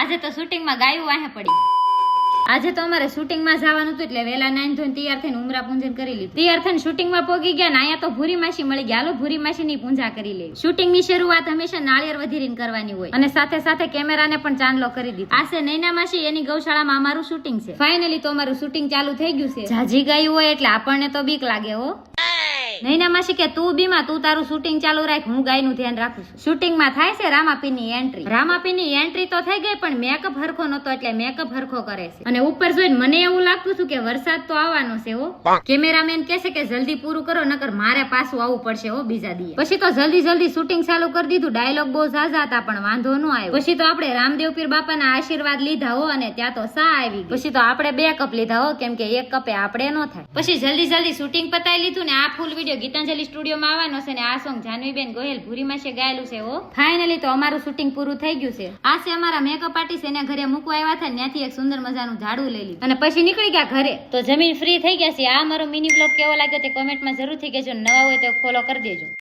આજે તો શૂટિંગ માં ગાયું વાહે પડી। આજે તો અમારે શૂટિંગ માં જવાનું હતું એટલે વેલા નાઈન ધોઈને તૈયાર થઈને ઉમરા પૂંજન કરી લીધું। તૈયાર થઈને શૂટિંગ માં પોગી ગયા ને અહીંયા તો ભૂરી માસી મળી ગયા। હાલો ભૂરી માસી ની પૂજા કરી લે। શૂટિંગ ની શરૂઆત હંમેશા નાળિયેર વધીરીને કરવાની હોય અને સાથે સાથે કેમેરાને પણ ચાંદલો કરી દીધો। આ છે નૈના માસી, એની ગૌશાળામાં અમારું શૂટિંગ છે। ફાઇનલી તો અમારું શૂટિંગ ચાલુ થઈ ગયું છે। જાજી ગાયું હોય એટલે આપણને તો બીક લાગે હો। નૈના માસી કે તું બીમાં તું તારું શૂટિંગ ચાલુ રાખ, હું ગાયનું ધ્યાન રાખું છું। શૂટિંગ માં થાય છે રામાપીની એન્ટ્રી। રામાપીની એન્ટ્રી તો થઈ ગઈ પણ મેકઅપ હરખો નતો એટલે મેકઅપ હરખો કરે છે અને ઉપર જોઈને મને એવું લાગતું હતું કે વરસાદ તો આવવાનો છે હો। કેમેરામેન કહેશે કે જલ્દી પૂરું કરો નકર મારે પાછું આવવું પડશે હો બીજા દી। પછી તો જલ્દી શૂટિંગ ચાલુ કરી દીધું। ડાયલોગ બહુ ઝાઝા હતા પણ વાંધો ન આવ્યો। પછી તો આપણે રામદેવ પીર બાપાના આશીર્વાદ લીધા હો અને ત્યાં તો સા આવી ગઈ। પછી તો આપણે 2 કપ લીધા હો કેમ કે 1 કપે આપણે ન થાય। પછી જલ્દી શૂટિંગ પતાવી લીધું ને આ ફૂલ વિડીયો ગીતાંજલિ સ્ટુડિયોમાં આવવાનો છે ને આ સોંગ જાનવીબેન ગોહિલ ભૂરી માસે ગાયેલું છે હો। ફાઇનલી તો અમારું શૂટિંગ પૂરું થઈ ગયું છે। આ છે અમારા મેકઅપ આર્ટિસ્ટ, એને ઘરે મૂકવા આવ્યા હતા, ત્યાંથી એક સુંદર મજાનું ઝાડુ લઈ લીધું અને પછી નીકળી ગયા ઘરે। તો જમીન ફ્રી થઈ ગયા છે। આ મારો મિની બ્લોગ કેવો લાગ્યો તે કોમેન્ટમાં જરૂરથી કહેજો। નવા હોય તો ફોલો કરી દેજો।